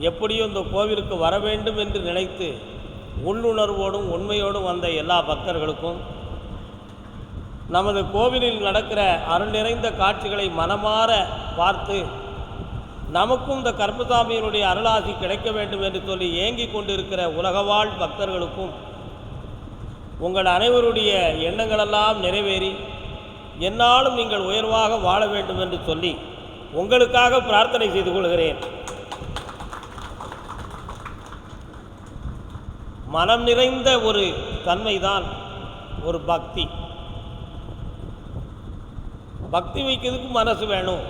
எப்படியும் இந்த கோவிலுக்கு வர வேண்டும் என்று நினைத்து உள்ளுணர்வோடும் உண்மையோடும் வந்த எல்லா பக்தர்களுக்கும் நமது கோவிலில் நடக்கிற அருள் நிறைந்த காட்சிகளை மனமாற பார்த்து நமக்கும் இந்த கருப்பசாமியினுடைய அருளாசி கிடைக்க வேண்டும் என்று சொல்லி ஏங்கிக் கொண்டிருக்கிற உலகவாழ் பக்தர்களுக்கும் உங்கள் அனைவருடைய எண்ணங்களெல்லாம் நிறைவேறி என்னாலும் நீங்கள் உயர்வாக வாழ வேண்டும் என்று சொல்லி உங்களுக்காக பிரார்த்தனை செய்து கொள்கிறேன். மனம் நிறைந்த ஒரு தன்மைதான் ஒரு பக்தி. பக்தி வைக்கிறதுக்கு மனசு வேணும்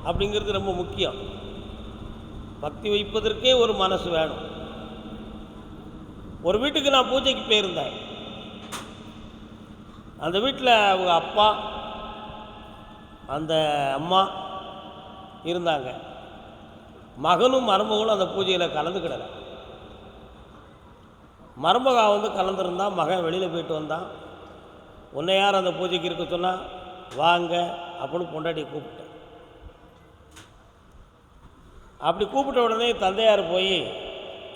அப்படிங்கிறது ரொம்ப முக்கியம். பக்தி வைப்பதற்கே ஒரு மனசு வேணும். ஒரு வீட்டுக்கு நான் பூஜைக்கு போயிருந்தேன். அந்த வீட்டில் அவங்க அப்பா அந்த அம்மா இருந்தாங்க. மகனும் மருமகளும் அந்த பூஜையில் கலந்துக்கிடலை. மருமகா கலந்துருந்தான். மகன் வெளியில் போயிட்டு வந்தான். உன்னை யார் அந்த பூஜைக்கு இருக்க சொன்னால் வாங்க அப்படின்னு பொண்டாட்டியை கூப்பிட்டேன். அப்படி கூப்பிட்ட உடனே தந்தையார் போய்,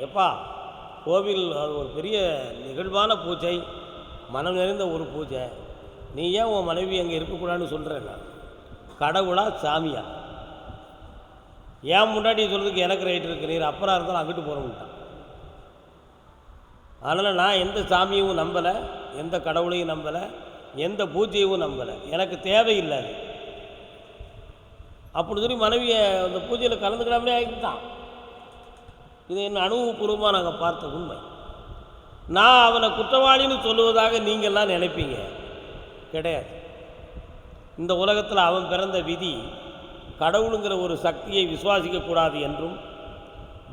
எப்பா கோவில் அது ஒரு பெரிய நிகழ்வான பூஜை, மனம் நிறைந்த ஒரு பூஜை, நீ ஏன் உன் மனைவி அங்கே இருக்கக்கூடாதுன்னு சொல்கிறேன். நான் கடவுளா சாமியா? ஏன் முன்னாடி சொல்கிறதுக்கு எனக்கு ரைட் இருக்கு, நீர் அப்புறம் இருந்தாலும் அங்கிட்டு போகிறோம்ட்டான். அதனால் நான் எந்த சாமியும் நம்பலை, எந்த கடவுளையும் நம்பலை, எந்த பூஜையும் நம்பலை, எனக்கு தேவையில்லை அப்படி சொல்லி மனைவியை அந்த பூஜையில் கலந்துக்கிடாமலே ஆகிட்டான். இது என்ன அனுபவபூர்வமாக நாங்கள் பார்த்த உண்மை. நான் அவனை குற்றவாளின்னு சொல்லுவதாக நீங்கள்லாம் நினைப்பீங்க. கிடையாது. இந்த உலகத்தில் அவன் பிறந்த விதி கடவுளுங்கிற ஒரு சக்தியை விசுவாசிக்கக்கூடாது என்றும்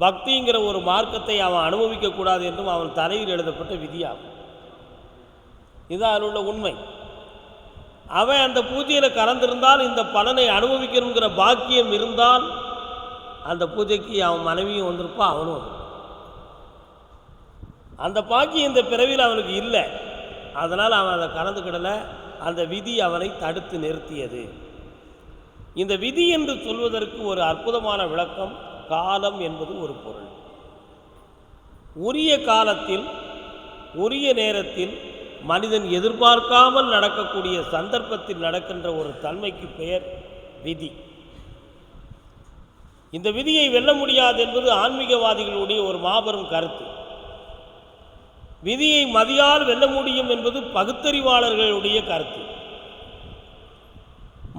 பக்திங்கிற ஒரு மார்க்கத்தை அவன் அனுபவிக்கக்கூடாது என்றும் அவன் தலையில் எழுதப்பட்ட விதியாகும். இதுதான் அதில் உள்ள உண்மை. அவன் அந்த பூஜையில் கலந்திருந்தால் இந்த பலனை அனுபவிக்கணுங்கிற பாக்கியம் இருந்தால் அந்த பூஜைக்கு அவன் மனைவியும் வந்திருப்பான், அவனும் வந்திருப்பான். அந்த பாக்கியம் இந்த பிறவியில் அவனுக்கு இல்லை. அதனால் அவன் அதை கலந்துக்கிடலை. அந்த விதி அவனை தடுத்து நிறுத்தியது. இந்த விதி என்று சொல்வதற்கு ஒரு அற்புதமான விளக்கம், காலம் என்பது ஒரு பொருள். உரிய காலத்தில் உரிய நேரத்தில் மனிதன் எதிர்பார்க்காமல் நடக்கக்கூடிய சந்தர்ப்பத்தில் நடக்கின்ற ஒரு தன்மைக்கு பெயர் விதி. இந்த விதியை வெல்ல முடியாது என்பது ஆன்மீகவாதிகளுடைய ஒரு மாபெரும் கருத்து. விதியை மதியால் வெல்ல முடியும் என்பது பகுத்தறிவாளர்களுடைய கருத்து.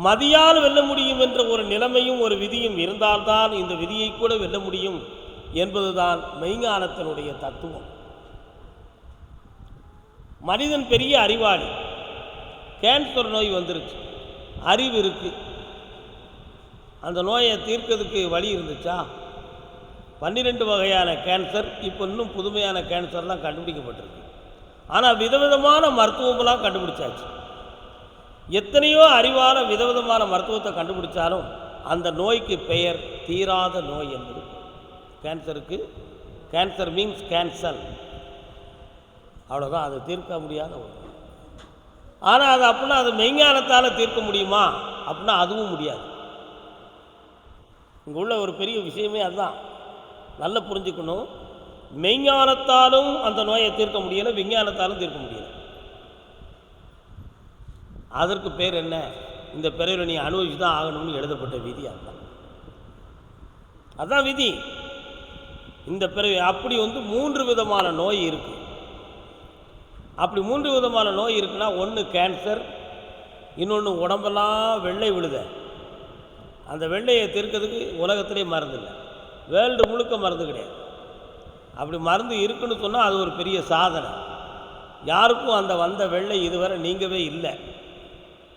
மதியால் வெல்ல முடியும் என்ற ஒரு நிலைமையும் ஒரு விதியும் இருந்தால்தான் இந்த விதியை கூட வெல்ல முடியும் என்பதுதான் மெய்ஞானத்தினுடைய தத்துவம். மனிதன் பெரிய அறிவாளி. கேன்சர் நோய் வந்துருச்சு, அறிவு இருக்குது. அந்த நோயை தீர்க்கிறதுக்கு வழி இருந்துச்சா? 12 வகையான கேன்சர், இப்போ இன்னும் புதுமையான கேன்சர்லாம் கண்டுபிடிக்கப்பட்டிருக்கு. ஆனால் விதவிதமான மருத்துவமெல்லாம் கண்டுபிடிச்சாச்சு. எத்தனையோ அறிவான விதவிதமான மருத்துவத்தை கண்டுபிடிச்சாலும் அந்த நோய்க்கு பெயர் தீராத நோய் என்பது. கேன்சருக்கு கேன்சர் மீன்ஸ் கேன்சர், அவ்வளோதான். அது தீர்க்க முடியாத ஒன்று. ஆனால் அது அப்படின்னா அது மெய்ஞானத்தால் தீர்க்க முடியுமா அப்படின்னா அதுவும் முடியாது. இங்கே உள்ள ஒரு பெரிய விஷயமே அதுதான். நல்லா புரிஞ்சுக்கணும். மெய்ஞானத்தாலும் அந்த நோயை தீர்க்க முடியலை, விஞ்ஞானத்தாலும் தீர்க்க முடியலை. அதற்கு பேர் என்ன? இந்த பிறவில நீ அனுபவிச்சு தான் ஆகணும்னு எழுதப்பட்ட விதி. அதுதான் விதி. இந்த பிறவி அப்படி 3 விதமான நோய் இருக்குது. அப்படி 3 விதமான நோய் இருக்குன்னா, ஒன்று கேன்சர், இன்னொன்று உடம்பெல்லாம் வெள்ளை விழுத. அந்த வெள்ளையை தீர்க்கிறதுக்கு உலகத்திலே மருந்து இல்லை, வேர்ல்டு முழுக்க மருந்து கிடையாது. அப்படி மருந்து இருக்குன்னு சொன்னால் அது ஒரு பெரிய சாதனை. யாருக்கும் அந்த வந்த வெள்ளை இதுவரை நீங்கவே இல்லை.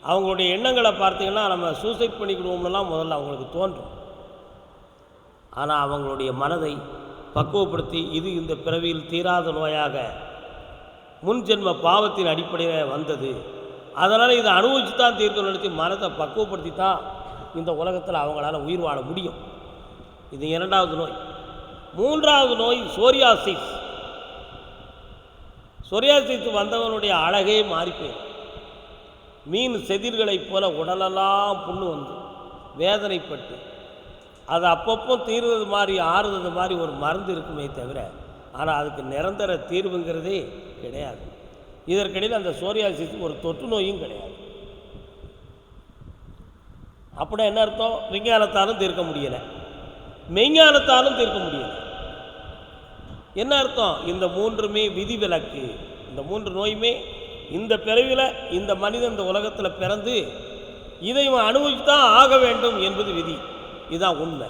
அவங்களுடைய எண்ணங்களை பார்த்தீங்கன்னா நம்ம சூசைட் பண்ணிக்கிடுவோம்லாம் முதல்ல அவங்களுக்கு தோன்றும். ஆனால் அவங்களுடைய மனதை பக்குவப்படுத்தி இது இந்த பிறவியில் தீராத நோயாக முன் ஜென்ம பாவத்தின் அடிப்படையில் வந்தது, அதனால் இதை அனுபவிச்சு தான் தீர்க்க நினைத்து மனதை பக்குவப்படுத்தி தான் இந்த உலகத்தில் அவங்களால உயிர் வாழ முடியும். இது 2வது நோய். 3வது நோய் சோரியாசிஸ். சோரியாசிஸ் வந்தவனுடைய அழகே மாறிப்போயிடும். மீன் செதிர்களைப் போல உடலெல்லாம் புண்ணு வந்து வேதனைப்பட்டு அது அப்பப்போ தீர்றது மாதிரி ஆறுறது மாதிரி ஒரு மருந்து இருக்குமே தவிர, ஆனால் அதுக்கு நிரந்தர தீர்வுங்கிறதே கிடையாது. இதற்கிடையில் அந்த சோரியாசிஸ் ஒரு தொற்று நோயும் கிடையாது. அப்படின்னா என்ன அர்த்தம்? விஞ்ஞானத்தாலும் தீர்க்க முடியலை, மெய்ஞானத்தாலும் தீர்க்க முடியலை. என்ன அர்த்தம்? இந்த மூன்றுமே விதிவிலக்கு. இந்த மூன்று நோயுமே இந்த பிறவியில் இந்த மனிதன் இந்த உலகத்தில் பிறந்து இதை அனுபவித்து தான் ஆக வேண்டும் என்பது விதி. இதுதான் உண்மை.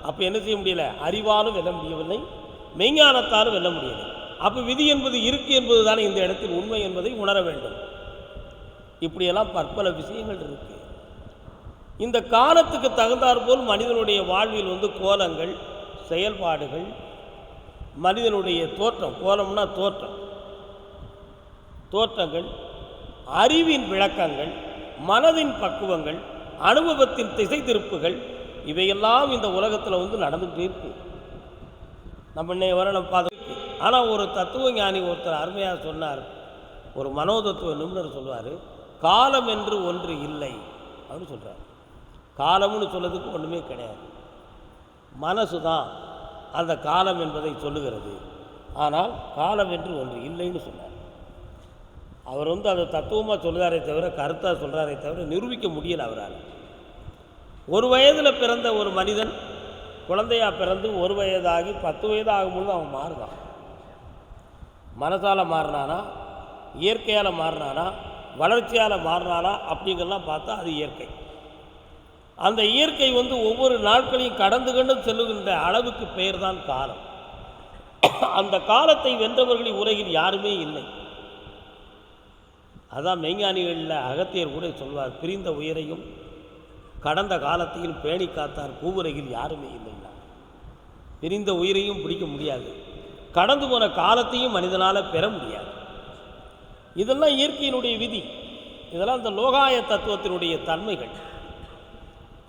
அப்போ என்ன செய்ய முடியலை? அறிவாலும் வெல்ல முடியவில்லை, மெய்ஞானத்தாலும் வெல்ல முடியலை. அப்போ விதி என்பது இருக்கு என்பது தானே இந்த இடத்தில் உண்மை என்பதை உணர வேண்டும். இப்படியெல்லாம் பற்பல விஷயங்கள் இருக்கு. இந்த காலத்துக்கு தகுந்தாற்போல் மனிதனுடைய வாழ்வில் கோலங்கள், செயல்பாடுகள், மனிதனுடைய தோற்றம், கோலம்னா தோற்றம், தோற்றங்கள், அறிவின் விளக்கங்கள், மனதின் பக்குவங்கள், அனுபவத்தின் திசை திருப்புகள், இவையெல்லாம் இந்த உலகத்தில் நடந்துகிட்டே இருக்கு. நம்ம இன்னைய வர நம்ம பார்த்து. ஆனால் ஒரு தத்துவ ஞானி ஒருத்தர் அருமையாக சொன்னார். ஒரு மனோதத்துவ நிபுணர் சொல்வார், காலம் என்று ஒன்று இல்லை அப்படின்னு சொல்கிறார். காலம்னு சொல்றதுக்கு ஒன்றுமே கிடையாது, மனசு தான் அந்த காலம் என்பதை சொல்லுகிறது. ஆனால் காலம் என்று ஒன்று இல்லைன்னு சொன்னார். அவர் அதை தத்துவமாக சொல்கிறாரே தவிர, கருத்தாக சொல்கிறாரே தவிர நிரூபிக்க முடியலை அவரால். ஒரு வயதில் பிறந்த ஒரு மனிதன் குழந்தையாக பிறந்து ஒரு வயதாகி 10 வயது ஆகும்பொழுது அவன் மாறுதான். மனசால் மாறினானா, இயற்கையால் மாறினானா, வளர்ச்சியால் மாறினானா அப்படிங்கிறலாம் பார்த்தா அது இயற்கை. அந்த இயற்கை ஒவ்வொரு நாட்களையும் கடந்து கொண்டு செல்லுகின்ற அளவுக்கு பெயர் தான் காலம். அந்த காலத்தை வென்றவர்களின் உலகில் யாருமே இல்லை. அதான் மெய்ஞானிகளில் அகத்தியர் கூட சொல்வார், பிரிந்த உயிரையும் கடந்த காலத்தையும் பேணி காத்தார் பூவுலகில் யாருமே இல்லைன்னா. பிரிந்த உயிரையும் பிடிக்க முடியாது, கடந்து போன காலத்தையும் மனிதனால் பெற முடியாது. இதெல்லாம் இயற்கையினுடைய விதி. இதெல்லாம் இந்த லோகாய தத்துவத்தினுடைய தன்மைகள்.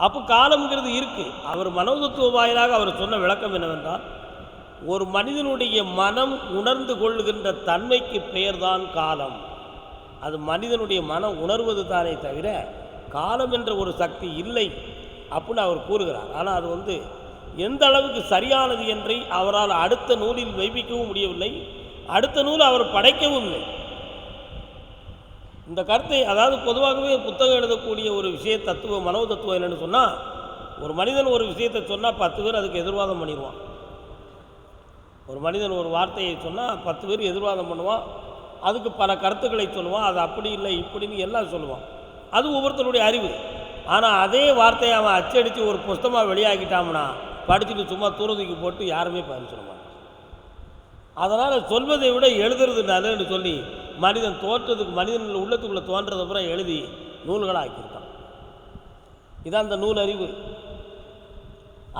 அப்போ காலம்ங்கிறது இருக்குது. அவர் மனோதத்துவ வாயிலாக அவர் சொன்ன விளக்கம் என்னவென்றால், ஒரு மனிதனுடைய மனம் உணர்ந்து கொள்ளுகின்ற தன்மைக்கு பெயர்தான் காலம். அது மனிதனுடைய மனம் உணர்வது தானே தவிர காலம் என்ற ஒரு சக்தி இல்லை அப்படின்னு அவர் கூறுகிறார். ஆனால் அது எந்த அளவுக்கு சரியானது என்று அவரால் அடுத்த நூலில் மெய்ப்பிக்கவும் முடியவில்லை, அடுத்த நூல் அவர் படைக்கவும் இல்லை. இந்த கருத்தை, அதாவது பொதுவாகவே புத்தகம் எழுதக்கூடிய ஒரு விஷய தத்துவம், மனோதத்துவம் என்னென்னு சொன்னால், ஒரு மனிதன் ஒரு விஷயத்தை சொன்னால் 10 பேர் அதுக்கு எதிர்வாதம் பண்ணிடுவான். ஒரு மனிதன் ஒரு வார்த்தையை சொன்னால் 10 பேர் எதிர்வாதம் பண்ணுவான், அதுக்கு பல கருத்துக்களை சொல்லுவான், அது அப்படி இல்லை இப்படின்னு எல்லாம் சொல்லுவான். அது ஒவ்வொருத்தருடைய அறிவு. ஆனால் அதே வார்த்தையை அவன் அச்சடித்து ஒரு புஸ்தமாக வெளியாகிட்டான்னா படிச்சுட்டு சும்மா தூரத்துக்கு போட்டு யாருமே பதில் சொல்ல மாட்டான். அதனால் சொல்வதை விட எழுதுறது நல்லதுன்னு சொல்லி மனிதன் தோற்றதுக்கு, மனிதன் உள்ளத்துக்குள்ளே தோன்றதை அப்புறம் எழுதி நூல்களாக ஆக்கியிருக்கான். இதான் அந்த நூல் அறிவு.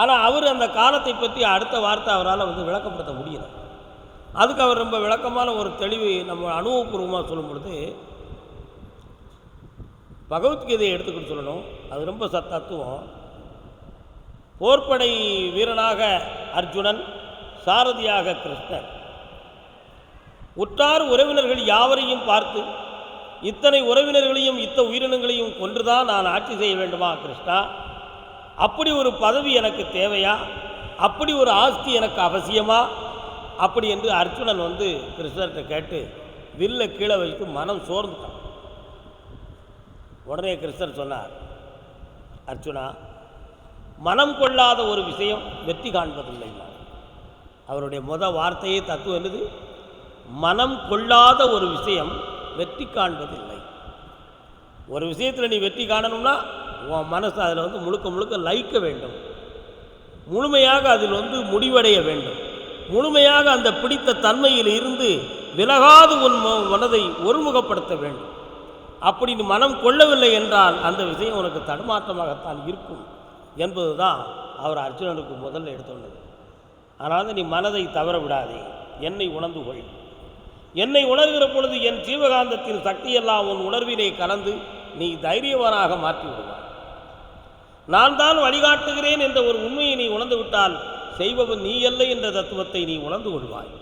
ஆனால் அவர் அந்த காலத்தை பற்றி அடுத்த வார்த்தை அவரால் விளக்கப்படுத்த முடியலை. அதுக்கு அவர் ரொம்ப விளக்கமான ஒரு தெளிவு நம்ம அனுபவபூர்வமாக சொல்லும் பொழுது, பகவத்கீதையை எடுத்துக்கிட்டு சொல்லணும். அது ரொம்ப தத்துவம். போர்ப்படை வீரனாக அர்ஜுனன், சாரதியாக கிருஷ்ணர், உற்றார் உறவினர்கள் யாவரையும் பார்த்து, இத்தனை உறவினர்களையும் உயிரினங்களையும் கொன்றுதான் நான் ஆட்சி செய்ய வேண்டுமா கிருஷ்ணா? அப்படி ஒரு பதவி எனக்கு தேவையா? அப்படி ஒரு ஆஸ்தி எனக்கு அவசியமா? அப்படி என்று அர்ஜுனன் கிருஷ்ணர்கிட்ட கேட்டு வில்லை கீழே வைத்து மனம் சோர்ந்துட்டான். உடனே கிருஷ்ணர் சொன்னார், அர்ஜுனா, மனம் கொள்ளாத ஒரு விஷயம் வெற்றி காண்பதில்லை. அவருடைய வார்த்தையே தத்துவம் என்னது? மனம் கொள்ளாத ஒரு விஷயம் வெற்றி காண்பதில்லை. ஒரு விஷயத்தில் நீ வெற்றி காணணும்னா உன் மனசு அதில் முழுக்க முழுக்க லயிக்க வேண்டும், முழுமையாக அதில் முடிவடைய வேண்டும், முழுமையாக அந்த பிடித்த தன்மையில் இருந்து விலகாது உன் மனதை ஒருமுகப்படுத்த வேண்டும். அப்படி நீ மனம் கொள்ளவில்லை என்றால் அந்த விஷயம் உனக்கு தடுமாற்றமாகத்தான் இருக்கும் என்பது தான் அவர் அர்ஜுனனுக்கு முதல்ல எடுத்துள்ளது. அதனால் நீ மனதை தவற விடாதே, என்னை உணர்ந்து கொள். என்னை உணர்கிற பொழுது என் ஜீவகாந்தத்தின் சக்தியெல்லாம் உன் உணர்விலே கலந்து நீ தைரியவானாக மாற்றி விடுவாய். நான் தான் வழிகாட்டுகிறேன் என்ற ஒரு உண்மையை நீ உணர்ந்து விட்டால் செய்பவன் நீ அல்ல என்ற தத்துவத்தை நீ உணர்ந்து கொள்வாய்.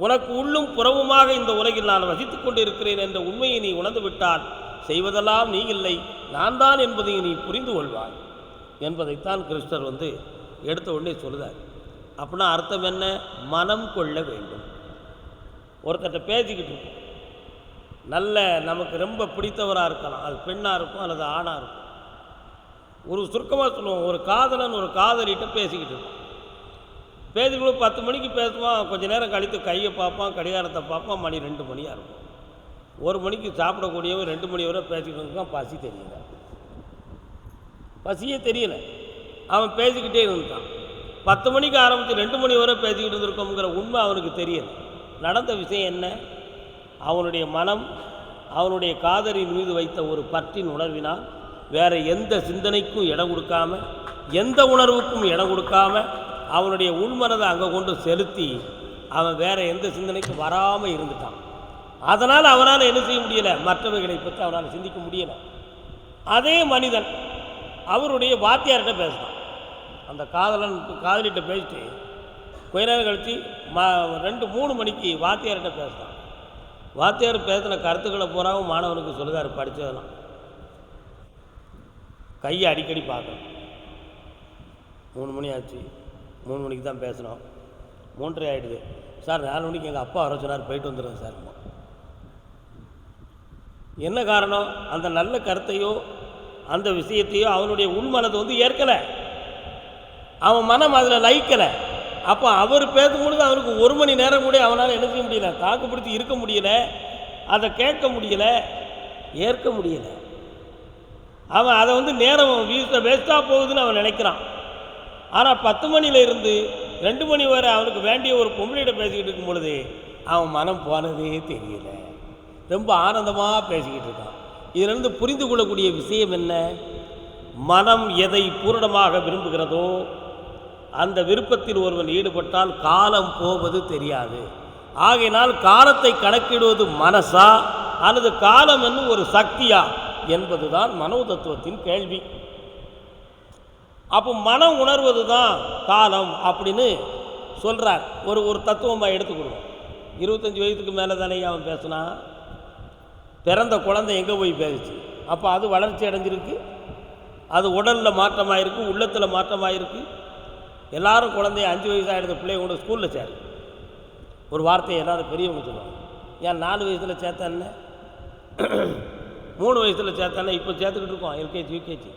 உனக்கு உள்ளும் புறவுமாக இந்த உலகில் நான் வசித்துக் கொண்டு இருக்கிறேன் என்ற உண்மையை நீ உணர்ந்து விட்டால் செய்வதெல்லாம் நீ இல்லை, நான் தான் என்பதை நீ புரிந்து கொள்வாய். என்பதைத்தான் கிருஷ்ணர் எடுத்த உடனே சொல்லுதார். அப்படின்னா அர்த்தம் என்ன? மனம் கொள்ள வேண்டும். ஒருத்தட்ட பேசிக்கிட்டு இருக்கும், நல்ல நமக்கு ரொம்ப பிடித்தவராக இருக்கலாம், அது பெண்ணாக இருக்கும் அல்லது ஆணாக இருக்கும். ஒரு சுருக்கமாக சொல்லுவோம், ஒரு காதலன் ஒரு காதலிட்ட பேசிக்கிட்டு இருக்கும். பேசிக்கணும் 10 மணிக்கு பேசுவான், கொஞ்சம் நேரம் கழித்து கையை பார்ப்பான், கடிகாரத்தை பார்ப்பான், மணி 2 மணியாக இருக்கும். 1 மணிக்கு சாப்பிடக்கூடியவன் 2 மணி வரை பேசிக்கிட்டு இருக்கான், பசி தெரியல, பசியே தெரியல, அவன் பேசிக்கிட்டே இருந்துட்டான். 10 மணிக்கு ஆரம்பித்து 2 மணி வரை பேசிக்கிட்டு இருந்திருக்கோங்கிற உண்மை அவனுக்கு தெரியல. நடந்த விஷயம் என்ன? அவனுடைய மனம் அவனுடைய காதலின் மீது வைத்த ஒரு பற்றின் உணர்வினால் வேறு எந்த சிந்தனைக்கும் இடம் கொடுக்காம, எந்த உணர்வுக்கும் இடம் கொடுக்காம அவனுடைய உள்மனதை அங்கே கொண்டு செலுத்தி அவன் வேறு எந்த சிந்தனைக்கும் வராமல் இருந்துட்டான். அதனால் அவனால் என்ன செய்ய முடியலை, மற்றவைகளை பற்றி அவனால் சிந்திக்க முடியலை. அதே மனிதன் அவருடைய வாத்தியார்கிட்ட பேசினான். அந்த காதலிட்ட பேசிட்டு கொஞ்ச நேரம் கழித்து 2-3 மணிக்கு வாத்தியார்கிட்ட பேசினான். வாத்தியார் பேசின கருத்துக்களை பூராவும் மாணவனுக்கு சொல்லுதார். படித்ததெல்லாம் கையை அடிக்கடி பார்க்கணும். 3 மணி ஆச்சு, 3 மணிக்கு தான் பேசினோம், 3:30 ஆகிடுது. சார் 4 மணிக்கு எங்கள் அப்பா வர சொன்னார், போயிட்டு வந்துடுங்க சார். என்ன காரணம்? அந்த நல்ல கருத்தையோ அந்த விஷயத்தையோ அவனுடைய உள்மனது ஏற்கலை, அவன் மனம் அதில் லயிக்கலை. அப்போ அவர் பேசும்பொழுது அவனுக்கு 1 மணி நேரம் கூட அவனால் என்ன செய்ய முடியல, தாக்குப்பிடித்து இருக்க முடியல, அதை கேட்க முடியல, ஏற்க முடியல. அவன் அதை நேரம் வேஸ்ட்டாக போகுதுன்னு அவன் நினைக்கிறான். ஆனால் 10 மணியிலிருந்து 2 மணி வரை அவனுக்கு வேண்டிய ஒரு பொம்பளையிட பேசிக்கிட்டு இருக்கும் பொழுது அவன் மனம் போனதே தெரியல, ரொம்ப ஆனந்தமாக பேசிக்கிட்டு இருக்கான். இதிலிருந்து புரிந்து கொள்ளக்கூடிய விஷயம் என்ன? மனம் எதை பூரணமாக விரும்புகிறதோ அந்த விருப்பத்தில் ஒருவன் ஈடுபட்டால் காலம் போவது தெரியாது. ஆகையினால் காலத்தை கணக்கிடுவது மனசா அல்லது காலம் என்னும் ஒரு சக்தியா என்பதுதான் மனோ தத்துவத்தின் கேள்வி. அப்போ மனம் உணர்வது தான் காலம் அப்படின்னு சொல்கிறார். ஒரு தத்துவமாக எடுத்துக்கிடுவோம். 25 வயதுக்கு மேலே தானே அவன் பேசினா, பிறந்த குழந்தை எங்கே போய் பேசிச்சு? அப்போ அது வளர்ச்சி அடைஞ்சிருக்கு, அது உடலில் மாற்றமாயிருக்கு, உள்ளத்தில் மாற்றமாயிருக்கு. எல்லாரும் குழந்தைய 5 வயசு ஆகிடுது பிள்ளைய கொண்டு ஸ்கூலில் சேரு. ஒரு வார்த்தையை எல்லோரும் பெரியவங்க சொல்லுவாங்க, ஏன் 4 வயசில் சேர்த்தானே, 3 வயசில் சேர்த்தானே, இப்போ சேர்த்துக்கிட்டு இருக்கோம் எல்கேஜி யூகேஜி.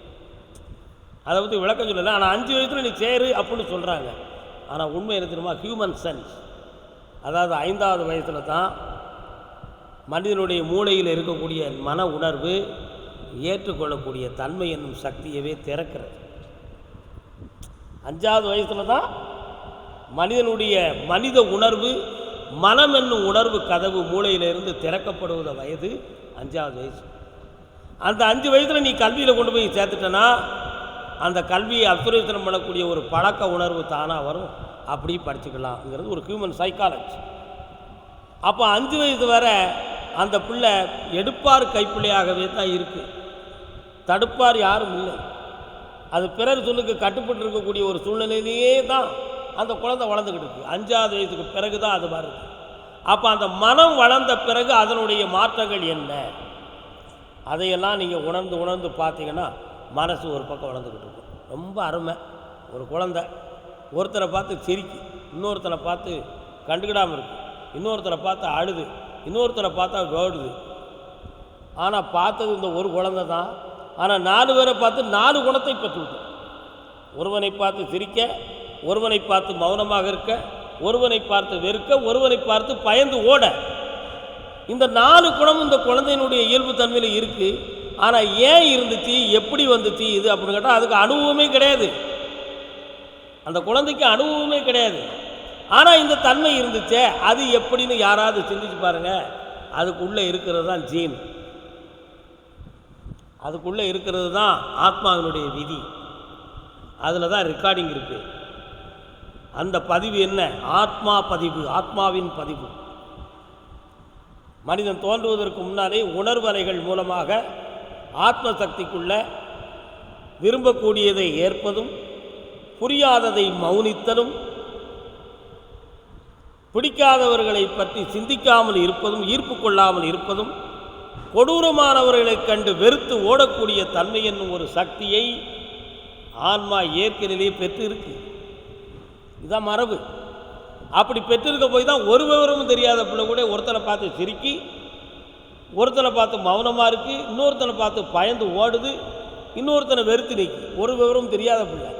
அதை பற்றி விளக்கம் சொல்லலை. ஆனால் 5 வயசில் நீ சேரு அப்படின்னு சொல்கிறாங்க. ஆனால் உண்மை என்ன தெரியுமா? ஹியூமன் சென்ஸ், அதாவது 5வது வயசில் தான் மனிதனுடைய மூளையில் இருக்கக்கூடிய மன உணர்வு ஏற்றுக்கொள்ளக்கூடிய தன்மை என்னும் சக்தியவே திறக்கிறது. 5வது வயசில் தான் மனிதனுடைய மனித உணர்வு, மனம் என்னும் உணர்வு கதவு மூளையிலிருந்து திறக்கப்படுவத வயது 5வது வயசு. அந்த 5 வயசில் நீ கல்வியில் கொண்டு போய் சேர்த்துட்டனா அந்த கல்வியை அப்சர்வேஷன் பண்ணக்கூடிய ஒரு பழக்க உணர்வு தானாக வரும். அப்படி படிச்சுக்கலாம்ங்கிறது ஒரு ஹியூமன் சைக்காலஜி. அப்போ 5 வயசு வரை அந்த பிள்ளை எடுப்பார் கைப்பிள்ளையாகவே தான் இருக்குது, தடுப்பார் யாரும் இல்லை. அது பிறர் சொல்லுக்கு கட்டுப்பட்டு இருக்கக்கூடிய ஒரு சூழ்நிலையிலேயே தான் அந்த குழந்தை வளர்ந்துக்கிட்டு இருக்குது. 5வது வயசுக்கு பிறகு தான் அது வருது. அப்போ அந்த மனம் வளர்ந்த பிறகு அதனுடைய மாற்றங்கள் என்ன, அதையெல்லாம் நீங்கள் உணர்ந்து பார்த்தீங்கன்னா மனசு ஒரு பக்கம் வளர்ந்துக்கிட்டு இருக்கும். ரொம்ப அருமை. ஒரு குழந்தை ஒருத்தரை பார்த்து சிரிக்கு, இன்னொருத்தரை பார்த்து கண்டுக்கிடாமல் இருக்குது, இன்னொருத்தரை பார்த்து அழுது, இன்னொருத்தரை பார்த்தா வேடுது. ஆனால் பார்த்தது இந்த ஒரு குழந்தை தான். ஆனால் 4 பேரை பார்த்து 4 குணத்தை பெற்றுவிட்டோம். ஒருவனை பார்த்து சிரிக்க, ஒருவனை பார்த்து மௌனமாக இருக்க, ஒருவனை பார்த்து வெறுக்க, ஒருவனை பார்த்து பயந்து ஓட. இந்த 4 குணமும் இந்த குழந்தையினுடைய இயல்பு தன்மையில் இருக்குது. ஆனால் ஏன் இருந்துச்சு, எப்படி வந்துச்சு இது அப்படின்னு கேட்டால் அதுக்கு அனுபவமே கிடையாது. அந்த குழந்தைக்கு அனுபவமே கிடையாது. ஆனால் இந்த தன்மை இருந்துச்சே, அது எப்படின்னு யாராவது சிந்திச்சு பாருங்கள். அதுக்குள்ளே இருக்கிறது தான் ஜீன், அதுக்குள்ளே இருக்கிறது தான் ஆத்மாவினுடைய விதி. அதில் தான் ரெக்கார்டிங் இருக்குது. அந்த பதிவு என்ன? ஆத்மா பதிவு, ஆத்மாவின் பதிவு. மனிதன் தோன்றுவதற்கு முன்னாலே உணர்வலைகள் மூலமாக ஆத்ம சக்திக்குள்ள விரும்பக்கூடியதை ஏற்பதும், புரியாததை மௌனித்தலும், பிடிக்காதவர்களை பற்றி சிந்திக்காமல் இருப்பதும், ஈர்ப்பு கொள்ளாமல் இருப்பதும், கொடூரமானவர்களை கண்டு வெறுத்து ஓடக்கூடிய தன்மை என்னும் ஒரு சக்தியை ஆன்மா ஏற்கனவே பெற்று இருக்கு. இதுதான் மரபு. அப்படி பெற்றிருக்க போய் தான் ஒரு விவரமும் தெரியாத பிள்ளை கூட ஒருத்தனை பார்த்து சிரிக்கி, ஒருத்தனை பார்த்து மௌனமாக இருக்குது, இன்னொருத்தனை பார்த்து பயந்து ஓடுது, இன்னொருத்தனை வெறுத்து நிற்கி. ஒரு விவரமும் தெரியாத பிள்ளை.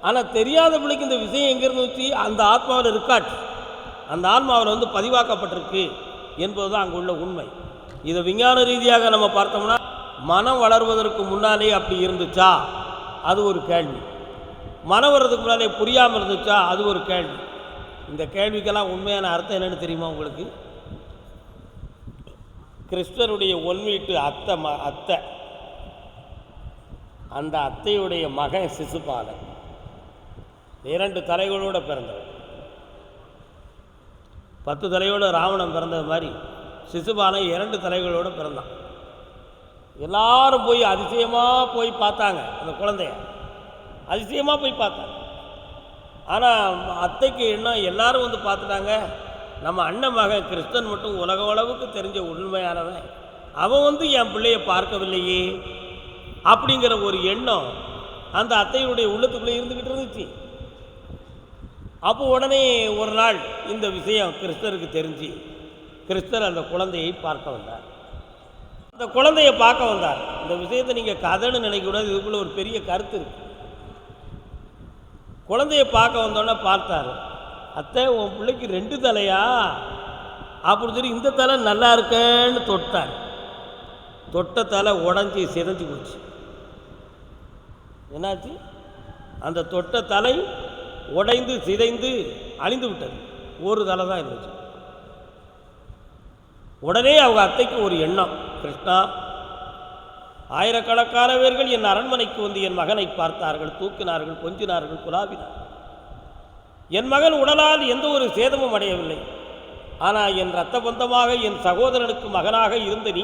ஆனால் தெரியாத பிள்ளைக்கு இந்த விஷயம் எங்கேருந்து வச்சு அந்த ஆத்மாவில் இருக்காட்டு, அந்த ஆன்மாவில் வந்து பதிவாக்கப்பட்டிருக்கு என்பது தான் அங்கே உள்ள உண்மை. இதை விஞ்ஞான ரீதியாக நம்ம பார்த்தோம்னா, மனம் வளர்வதற்கு முன்னாலே அப்படி இருந்துச்சா அது ஒரு கேள்வி, மனம் வர்றதுக்கு முன்னாலே புரியாமல் இருந்துச்சா அது ஒரு கேள்வி. இந்த கேள்விக்கெல்லாம் உண்மையான அர்த்தம் என்னென்னு தெரியுமா உங்களுக்கு? கிருஷ்ணருடைய ஒன்வீட்டு அத்தை, அந்த அத்தையுடைய மகன் சிசுபாலன் 2 தலைகளோடு பிறந்தவர். 10 தலையோடு ராவணன் பிறந்தது மாதிரி சிசுபாலன் 2 தலைகளோடு பிறந்தான். எல்லாரும் போய் அதிசயமாக போய் பார்த்தாங்க, அந்த குழந்தைய அதிசயமாக போய் பார்த்தாங்க. ஆனால் அத்தைக்கு என்ன, எல்லாரும் வந்து பார்த்துட்டாங்க, நம்ம அண்ணன் மகன் கிருஷ்ணன் மட்டும் உலக அளவுக்கு தெரிஞ்ச உண்மையானவன், அவன் வந்து என் பிள்ளையை பார்க்கவில்லையே அப்படிங்கிற ஒரு எண்ணம் அந்த அத்தையுடைய உள்ளத்துக்குள்ளே இருந்துக்கிட்டு இருந்துச்சு. அப்போ உடனே ஒரு நாள் இந்த விஷயம் கிருஷ்ணருக்கு தெரிஞ்சு கிருஷ்ணர் அந்த குழந்தையை பார்க்க வந்தார். அந்த குழந்தையை பார்க்க வந்தார். இந்த விஷயத்தை நீங்கள் கதைன்னு நினைக்கக்கூடாது, இதுக்குள்ளே ஒரு பெரிய கருத்து இருக்கு. குழந்தையை பார்க்க வந்தோன்னே பார்த்தார், அத்தை உன் பிள்ளைக்கு 2 தலையா அப்படின்னு சொல்லி இந்த தலை நல்லா இருக்கேன்னு தொட்டார். தொட்ட தலை உடஞ்சி சிதைஞ்சு போச்சு. என்னாச்சு? அந்த தொட்ட தலை உடைந்து சிதைந்து அழிந்து விட்டது. ஒரு தலை தான் இருந்துச்சு. உடனே அவங்க அத்தைக்கு ஒரு எண்ணம், கிருஷ்ணா, ஆயிரக்கணக்கானவர்கள் என் அரண்மனைக்கு வந்து என் மகனை பார்த்தார்கள், தூக்கினார்கள், கொஞ்சினார்கள், குலாவினார்கள். என் மகன் உடலால் எந்த ஒரு சேதமும் அடையவில்லை. ஆனால் என் இரத்த பந்தமாக என் சகோதரனுக்கு மகனாக இருந்த நீ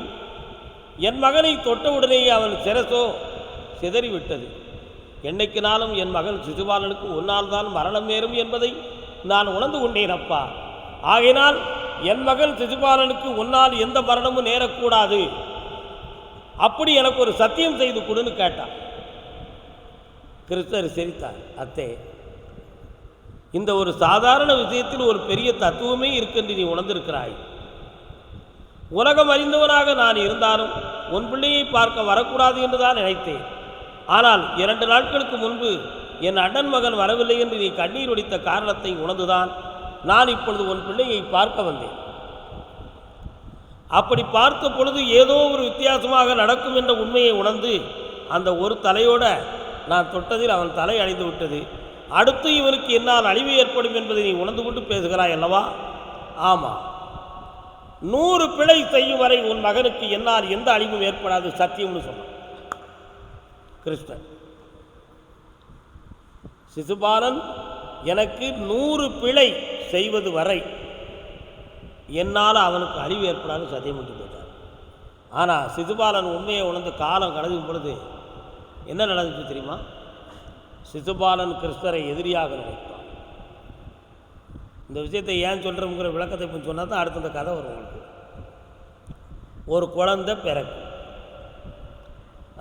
என் மகனை தொட்டவுடனேயே அவன் சிரசோ சிதறிவிட்டது. என்னைக்குனாலும் என் மகன் சிசுபாலனுக்கு உன்னால் தான் மரணம் நேரும் என்பதை நான் உணர்ந்து கொண்டேன் அப்பா. ஆகையினால் என் மகன் சிசுபாலனுக்கு உன்னால் எந்த மரணமும் நேரக்கூடாது, அப்படி எனக்கு ஒரு சத்தியம் செய்து கொடுன்னு கேட்டான். கிருஷ்ணர் சிரித்தார். அத்தே, இந்த ஒரு சாதாரண விஷயத்தில் ஒரு பெரிய தத்துவமே இருக்கென்று நீ உணர்ந்திருக்கிறாய். உலகம் அறிந்தவனாக நான் இருந்தாலும் உன் பிள்ளையை பார்க்க வரக்கூடாது என்று தான் நினைத்தேன். ஆனால் 2 நாட்களுக்கு முன்பு என் அண்ணன் மகன் வரவில்லை என்று நீ கண்ணீர் ஒடித்த காரணத்தை உணர்ந்துதான் நான் இப்பொழுது உன் பிள்ளையை பார்க்க வந்தேன். அப்படி பார்த்த பொழுது ஏதோ ஒரு வித்தியாசமாக நடக்கும் என்ற உண்மையை உணர்ந்து அந்த ஒரு தலையோட நான் தொட்டதில் அவன் தலை அழிந்து விட்டது. அடுத்து இவனுக்கு என்னால் அழிவு ஏற்படும் என்பதை நீ உணர்ந்து கொண்டு பேசுகிறாய் அல்லவா? ஆமாம், 100 பிழை செய்யும் வரை உன் மகனுக்கு என்னால் எந்த அழிவும் ஏற்படாது, சத்தியம்னு சொன்னான் கிருஷ்ணன். சிசுபாலன் எனக்கு 100 பிழை செய்வது வரை என்னால் அவனுக்கு அழிவு ஏற்படாது சத்தியம் பண்ணி போயிட்டார். ஆனால் சிசுபாலன் உண்மையை உணர்ந்து காலம் கடக்கும் பொழுது என்ன நடந்துச்சு தெரியுமா? சிசுபாலன் கிருஷ்ணரை எதிரியாக நினைப்பான். இந்த விஷயத்தை ஏன் சொல்கிறோங்கிற விளக்கத்தை இப்போ சொன்னால் தான் அடுத்த இந்த கதை வரும் உங்களுக்கு. ஒரு குழந்தை பிறக்கும்.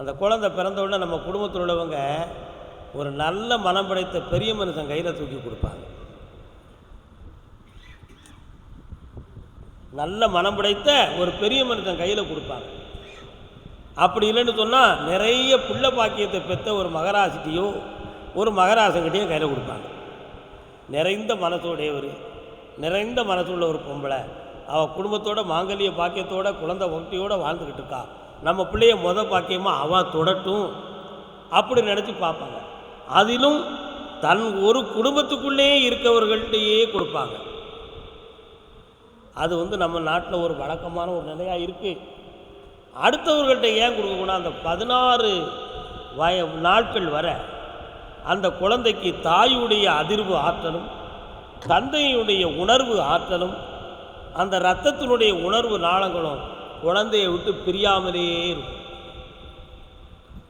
அந்த குழந்தை பிறந்த உடனே நம்ம குடும்பத்தில் உள்ளவங்க ஒரு நல்ல மனம் படைத்த பெரிய மனுஷன் கையில் தூக்கி கொடுப்பாங்க. நல்ல மனம் படைத்த ஒரு பெரிய மனுஷன் கையில் கொடுப்பாங்க. அப்படி இல்லைன்னு சொன்னால் நிறைய பிள்ளை பாக்கியத்தை பெற்ற ஒரு மகராசிட்டையோ ஒரு மகராசங்கிட்டையோ கையில் கொடுப்பாங்க. நிறைந்த மனசுடையவர், நிறைந்த மனசுள்ள ஒரு பொம்பளை, அவள் குடும்பத்தோட மாங்கல்ய பாக்கியத்தோட குழந்தை ஒட்டியோடு வாழ்ந்துக்கிட்டு இருக்கா, நம்ம பிள்ளைய பாக்கியமாக அவள் தொடட்டும் அப்படி நினச்சி பார்ப்பாங்க. அதிலும் தன் ஒரு குடும்பத்துக்குள்ளே இருக்கவர்கள்ட்டையே கொடுப்பாங்க. அது நம்ம நாட்டில் ஒரு வழக்கமான ஒரு நிலையாக இருக்குது. அடுத்தவர்கள்ட்ட ஏன் கொடுக்கக்கூடாது? அந்த 16 நாட்கள் வர அந்த குழந்தைக்கு தாயுடைய அதிர்வு ஆற்றலும் தந்தையுடைய உணர்வு ஆற்றலும் அந்த இரத்தத்தினுடைய உணர்வு நாளங்களும் குழந்தையை விட்டு பிரியாமலே இருக்கும்.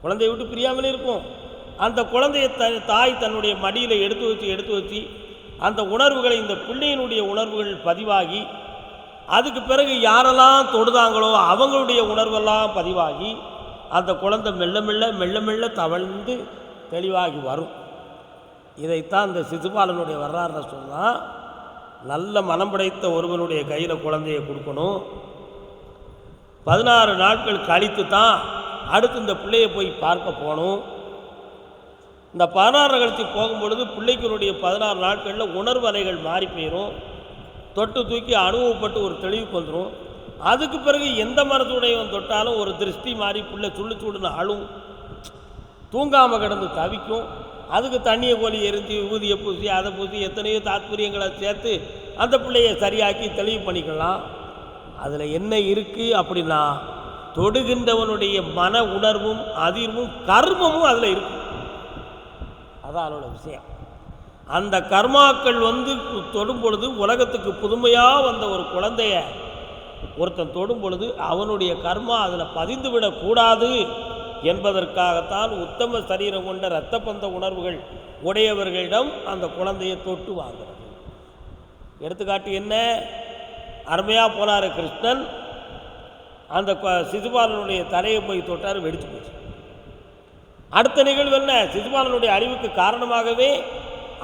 குழந்தையை விட்டு பிரியாமலே இருக்கும். அந்த குழந்தையை தாய் தன்னுடைய மடியில் எடுத்து வச்சு அந்த உணர்வுகளை, இந்த பிள்ளையினுடைய உணர்வுகள் பதிவாகி, அதுக்கு பிறகு யாரெல்லாம் தொடுதாங்களோ அவங்களுடைய உணர்வெல்லாம் பதிவாகி அந்த குழந்தை மெல்ல மெல்ல மெல்ல மெல்ல தவழ்ந்து தெளிவாகி வரும். இதைத்தான் இந்த சிசுபாலனுடைய வரலாறுல சொன்னால், நல்ல மனம் படைத்த ஒருவனுடைய கையில் குழந்தையை கொடுக்கணும். 16 நாட்கள் கழித்து தான் அடுத்து இந்த பிள்ளையை போய் பார்க்க போகணும். இந்த 16 கழித்து போகும்பொழுது பிள்ளைகளுடைய 16 நாட்களில் உணர்வு அலைகள் மாறி போயிடும். தொட்டு தூக்கி அனுபவப்பட்டு ஒரு தெளிவுக்கு வந்துடும். அதுக்கு பிறகு எந்த மனசுடையவன் தொட்டாலும் ஒரு திருஷ்டி மாறி பிள்ளை சுள்ளு சூடுன்னு அழும், தூங்காமல் கிடந்து தவிக்கும். அதுக்கு தண்ணியை கோலி எரிஞ்சு ஊதியை பூசி அதை பூசி எத்தனையோ தாத்பரியங்களை சேர்த்து அந்த பிள்ளையை சரியாக்கி தெளிவு பண்ணிக்கலாம். அதில் என்ன இருக்குது அப்படின்னா, தொடுகின்றவனுடைய மன உணர்வும் அதிர்வும் கர்மமும் அதில் இருக்கு. அதான் அதோட விஷயம். அந்த கர்மாக்கள் தொடும் பொழுது உலகத்துக்கு புதுமையாக வந்த ஒரு குழந்தைய ஒருத்தன் தொடும் பொழுது அவனுடைய கர்மா அதில் பதிந்து விடக்கூடாது என்பதற்காகத்தான் உத்தம சரீரம் கொண்ட இரத்த பந்த உணர்வுகள் உடையவர்களிடம் அந்த குழந்தையை தொட்டு வாங்குறது. எடுத்துக்காட்டு என்ன, அருமையாக போனார் கிருஷ்ணன். அந்த சிசுபாலனுடைய தலையை போய் தொட்டார், வெடிச்சு போச்சு. அடுத்த நிகழ்வு என்ன, சிசுபாலனுடைய அறிவுக்கு காரணமாகவே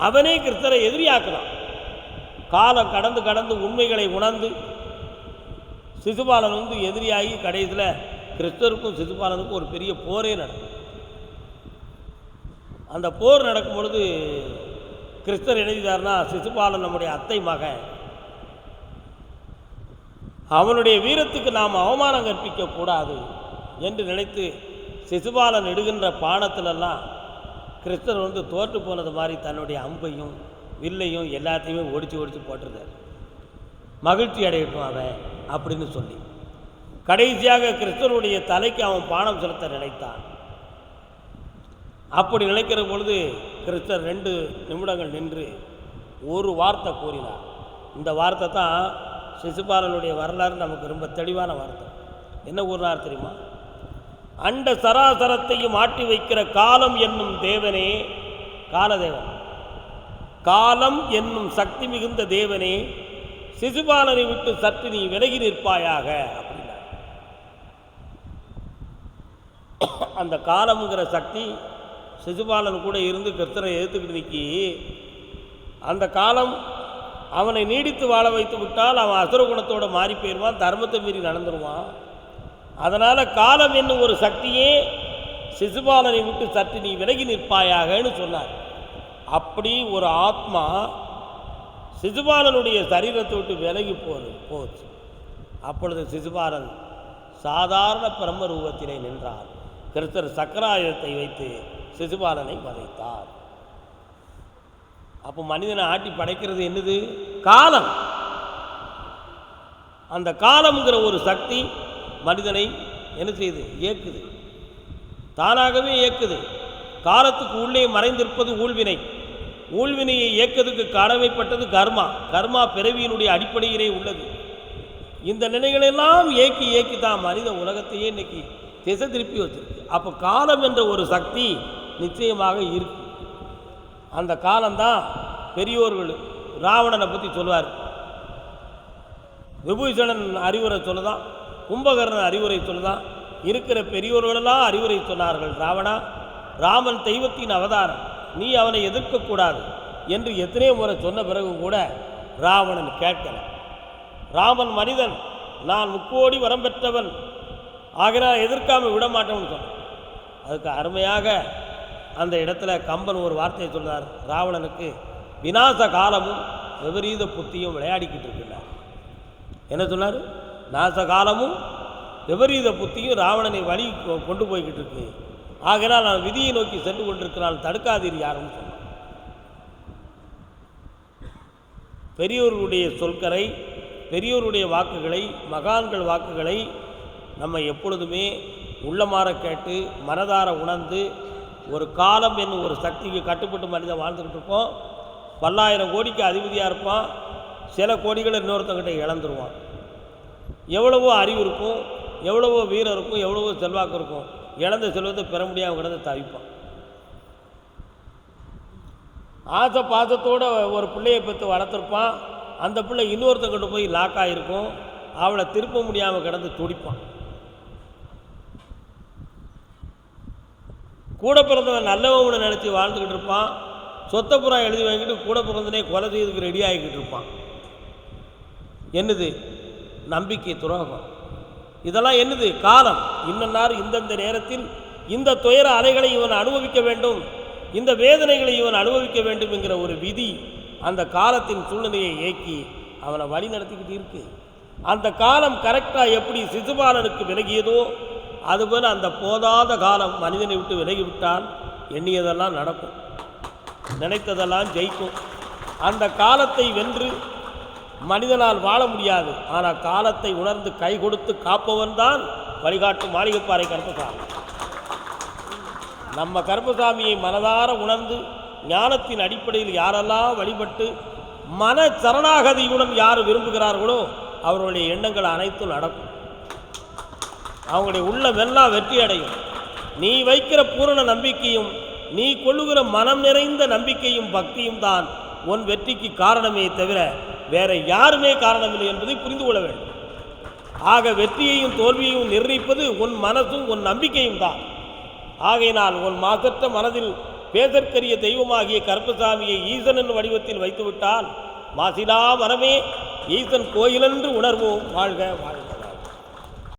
அவனே கிருஷ்ணரை எதிரியாக்கலாம். காலம் கடந்து கடந்து உண்மைகளை உணர்ந்து சிசுபாலன் எதிரியாகி கடைசியில் கிருஷ்ணருக்கும் சிசுபாலனுக்கும் ஒரு பெரிய போரே நடக்கும். அந்த போர் நடக்கும் பொழுது கிருஷ்ணர் எழுதினார்னா, சிசுபாலன் நம்முடைய அத்தை மகன், அவனுடைய வீரத்துக்கு நாம் அவமானம் கற்பிக்கக்கூடாது என்று நினைத்து சிசுபாலன் இடுகின்ற பானத்திலெல்லாம் கிருஷ்ணர் தோற்று போனது மாதிரி தன்னுடைய அம்பையும் வில்லையும் எல்லாத்தையுமே ஒடிச்சு போட்டுருந்தார். மகிழ்ச்சி அடையட்டும் அவன் அப்படின்னு சொல்லி கடைசியாக கிருஷ்ணருடைய தலைக்கு அவன் பானம் செலுத்த நினைத்தான். அப்படி நினைக்கிற பொழுது கிருஷ்ணர் 2 நிமிடங்கள் நின்று ஒரு வார்த்தை கூறினார். இந்த வார்த்தை தான் சிசுபாலனுடைய வரலாறு நமக்கு ரொம்ப தெளிவான வார்த்தை. என்ன கூறினார் தெரியுமா? அண்ட சராசரத்தையும் ஆட்டி வைக்கிற காலம் என்னும் தேவனே, காலதேவன், காலம் என்னும் சக்தி மிகுந்த தேவனே, சிசுபாலனை விட்டு சற்று நீ விலகி நிற்பாயாக அப்படின்னா. அந்த காலம்ங்கிற சக்தி சிசுபாலன் கூட இருந்து கிருஷ்ணரை எதிர்த்துக்கிட்டு நிற்கி, அந்த காலம் அவனை நீடித்து வாழ வைத்து விட்டால் அவன் அசுரகுணத்தோடு மாறி போயிடுவான், தர்மத்தை மீறி நடந்துருவான். அதனால் காலம் என்னும் ஒரு சக்தியே சிசுபாலனை விட்டு சற்று நீ விலகி நிற்பாயாகன்னு சொன்னார். அப்படி ஒரு ஆத்மா சிசுபாலனுடைய சரீரத்தை விட்டு விலகி போச்சு. அப்பொழுது சிசுபாலன் சாதாரண பிரம்ம ரூபத்திலே நின்றார். கிருஷ்ணர் சக்கராயுதத்தை வைத்து சிசுபாலனை வதைத்தார். அப்போ மனிதனை ஆட்டி படைக்கிறது என்னது? காலம். அந்த காலம்ங்கிற ஒரு சக்தி மனிதனை என்ன செய்யுது? இயக்குது, தானாகவே இயக்குது. காலத்துக்கு உள்ளே மறைந்திருப்பது ஊழ்வினை. ஊழ்வினையை இயக்கத்துக்கு கடமைப்பட்டது கர்மா. கர்மா பிறவியினுடைய அடிப்படையிலே உள்ளது. இந்த நிலைகளெல்லாம் இயக்கி தான் மனித உலகத்தையே இன்னைக்கு திசை திருப்பி வச்சிருக்கு. அப்போ காலம் என்ற ஒரு சக்தி நிச்சயமாக இருக்கு. அந்த காலம்தான் பெரியோர்கள் ராவணனை பற்றி சொல்லுவார். விபூஷணன் அறிவுரை சொல்லுதான், கும்பகர்ணன் அறிவுரை சொல்லுதான், இருக்கிற பெரியோர்களெல்லாம் அறிவுரை சொன்னார்கள். ராவணா, ராமன் தெய்வத்தின் அவதாரம், நீ அவனை எதிர்க்கக்கூடாது என்று எத்தனையோ முறை சொன்ன பிறகும் கூட ராவணன் கேட்கல. ராமன் மனிதன், நான் 3 கோடி வரம் பெற்றவன், ஆகினால் எதிர்க்காமல் விட மாட்டோம்னு சொன்னான். அதுக்கு அருமையாக அந்த இடத்துல கம்பன் ஒரு வார்த்தையை சொன்னார். ராவணனுக்கு விநாச காலமும் விபரீத புத்தியும் விளையாடிக்கிட்டு இருக்கிறார். என்ன சொன்னார்? நாச காலமும் விபரீத புத்தியும் ராவணனை வழி கொண்டு போய்கிட்டு இருக்கு, ஆகினால் நான் விதியை நோக்கி சென்று கொண்டிருக்கிறான், தடுக்காதீர் யாருன்னு சொன்னான். பெரியோர்களுடைய சொல்கரை, பெரியோருடைய வாக்குகளை, மகான்கள் வாக்குகளை நம்ம எப்பொழுதுமே உள்ளமாற கேட்டு மனதார உணர்ந்து, ஒரு காலம் என்னும் ஒரு சக்திக்கு கட்டுப்பட்டு மனிதன் வாழ்ந்துக்கிட்டு இருப்போம். பல்லாயிரம் கோடிக்கு அதிபதியாக இருப்பான், சில கோடிகளை இன்னொருத்தங்கிட்ட இழந்துருவான். எவ்வளவோ அறிவு இருக்கும், எவ்வளவோ வீரம் இருக்கும், எவ்வளவோ செல்வாக்கு இருக்கும், இழந்த செல்வத்தை பெற முடியாமல் கிடந்து தவிப்பான். ஆசை பாசத்தோடு ஒரு பிள்ளையை பெற்று வளர்த்துருப்பான், அந்த பிள்ளை இன்னொருத்தங்கிட்ட போய் லாக் ஆகிருக்கும், அவளை திருப்ப முடியாமல் கிடந்து துடிப்பான். கூட பிறந்தவன் நல்லவனை நினச்சி வாழ்ந்துக்கிட்டு இருப்பான், சொத்தப்புறம் எழுதி வாங்கிட்டு கூட பிறந்தனே கொலை செய்யறதுக்கு ரெடி ஆகிக்கிட்டு இருப்பான். என்னது? நம்பிக்கை துரோகம். இதெல்லாம் என்னது? காலம். இன்னன்னார் இந்தந்த நேரத்தில் இந்த துயர அலைகளை இவன் அனுபவிக்க வேண்டும், இந்த வேதனைகளை இவன் அனுபவிக்க வேண்டும் என்கிற ஒரு விதி அந்த காலத்தின் சூழ்நிலையை இயக்கி அவனை வழி நடத்திக்கிட்டு இருக்கு. அந்த காலம் கரெக்டாக எப்படி சிசுபாலனுக்கு விலகியதோ அதுபோல் அந்த போதாத காலம் மனிதனை விட்டு விலகிவிட்டால் எண்ணியதெல்லாம் நடக்கும், நினைத்ததெல்லாம் ஜெயிக்கும். அந்த காலத்தை வென்று மனிதனால் வாழ முடியாது. ஆனால் காலத்தை உணர்ந்து கை கொடுத்து காப்பவன் தான் வழிகாட்டும் மாளிகைப்பாறை கருப்பசாமி. நம்ம கருப்பசாமியை மனதார உணர்ந்து ஞானத்தின் அடிப்படையில் யாரெல்லாம் வழிபட்டு மன சரணாகதியுடன் யார் விரும்புகிறார்களோ அவர்களுடைய எண்ணங்கள் அனைத்தும் நடக்கும். அவங்களுடைய உள்ளமெல்லாம் வெற்றி அடையும். நீ வைக்கிற பூரண நம்பிக்கையும் நீ கொள்ளுகிற மனம் நிறைந்த நம்பிக்கையும் பக்தியும் தான் உன் வெற்றிக்கு காரணமே தவிர வேற யாருமே காரணமில்லை என்பதை புரிந்து கொள்ள வேண்டும். ஆக வெற்றியையும் தோல்வியையும் நிர்ணயிப்பது உன் மனசும் உன் நம்பிக்கையும் தான். ஆகையினால் உன் மாசற்ற மனதில் பேதற்கரிய தெய்வமாகிய கருப்பசாமியை ஈசனின் வடிவத்தில் வைத்துவிட்டால் மாசிலா மனமே ஈசன் கோயிலென்று உணர்வோம். வாழ்க வாழ்க.